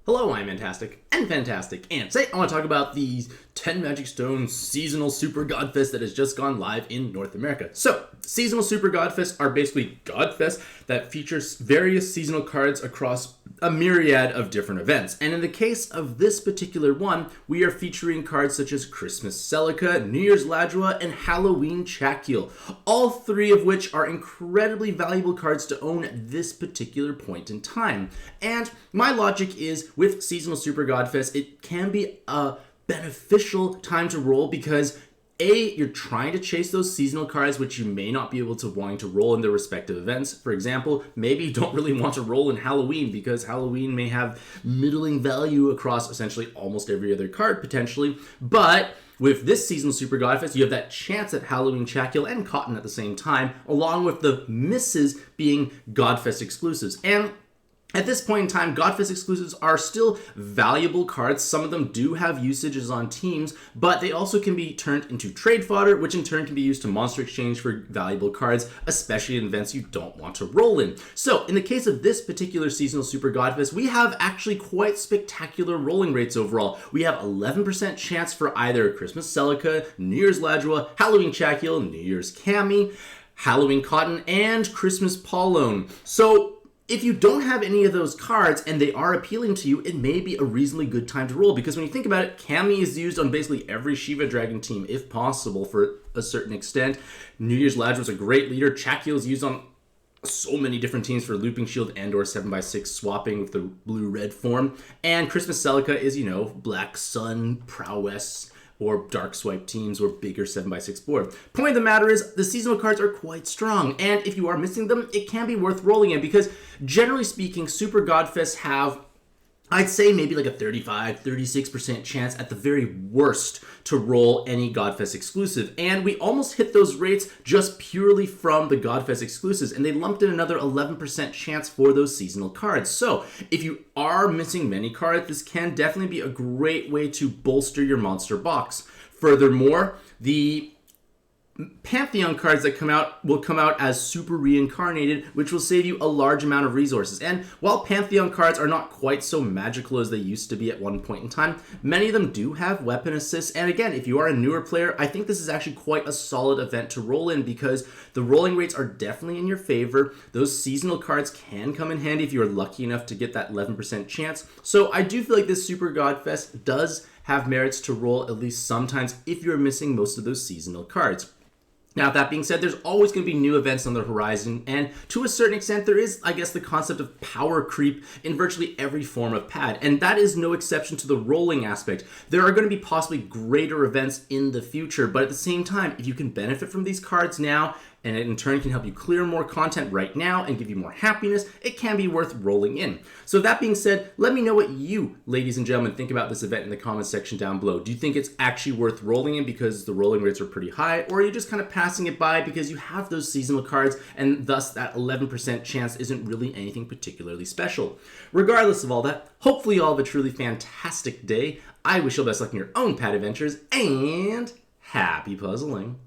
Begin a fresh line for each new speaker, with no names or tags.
Hello, I'm Mantastic'c and Fantastic, and today I want to talk about the 10 Magic Stones seasonal Super Godfest that has just gone live in North America. So, seasonal Super Godfest are basically Godfest that features various seasonal cards across a myriad of different events. And in the case of this particular one, we are featuring cards such as Christmas Celica, New Year's Ladua, and Halloween Chakeel, all three of which are incredibly valuable cards to own at this particular point in time. And my logic is, with seasonal Super Godfest, it can be a beneficial time to roll because you're trying to chase those seasonal cards which you may not be able to wanting to roll in their respective events. For example, maybe you don't really want to roll in Halloween because Halloween may have middling value across essentially almost every other card potentially, but with this seasonal Super Godfest, you have that chance at Halloween Chakeel and Cotton at the same time, along with the misses being Godfest exclusives. And at this point in time, Godfest exclusives are still valuable cards. Some of them do have usages on teams, but they also can be turned into trade fodder, which in turn can be used to monster exchange for valuable cards, especially in events you don't want to roll in. So, in the case of this particular seasonal Super Godfest, we have actually quite spectacular rolling rates overall. We have 11% chance for either Christmas Celica, New Year's Ladua, Halloween Chakeel, New Year's Cami, Halloween Cotton, and Christmas Paulone. So, if you don't have any of those cards and they are appealing to you, it may be a reasonably good time to roll, because when you think about it, Cami is used on basically every Shiva Dragon team, if possible, for a certain extent. New Year's Ladua is a great leader. Chakeel is used on so many different teams for Looping Shield and or 7x6 swapping with the blue-red form. And Christmas Celica is, Black Sun, Prowess, or dark swipe teams, or bigger 7x6 board. Point of the matter is, the seasonal cards are quite strong, and if you are missing them, it can be worth rolling in, because generally speaking, Super Godfests have, I'd say maybe like a 35-36% chance at the very worst to roll any Godfest exclusive. And we almost hit those rates just purely from the Godfest exclusives, and they lumped in another 11% chance for those seasonal cards. So if you are missing many cards, this can definitely be a great way to bolster your monster box. Furthermore, the Pantheon cards that will come out as super reincarnated, which will save you a large amount of resources. And while Pantheon cards are not quite so magical as they used to be at one point in time, many of them do have weapon assists. And again, if you are a newer player, I think this is actually quite a solid event to roll in, because the rolling rates are definitely in your favor. Those seasonal cards can come in handy if you're lucky enough to get that 11% chance. So I do feel like this Super Godfest does have merits to roll at least sometimes if you're missing most of those seasonal cards. Now, that being said, there's always going to be new events on the horizon, and to a certain extent, there is, I guess, the concept of power creep in virtually every form of pad, and that is no exception to the rolling aspect. There are going to be possibly greater events in the future, but at the same time, if you can benefit from these cards now, and it in turn can help you clear more content right now and give you more happiness, it can be worth rolling in. So that being said, let me know what you, ladies and gentlemen, think about this event in the comments section down below. Do you think it's actually worth rolling in because the rolling rates are pretty high, or are you just kind of passing it by because you have those seasonal cards and thus that 11% chance isn't really anything particularly special? Regardless of all that, hopefully you all have a truly fantastic day. I wish you all the best luck in your own pad adventures, and happy puzzling.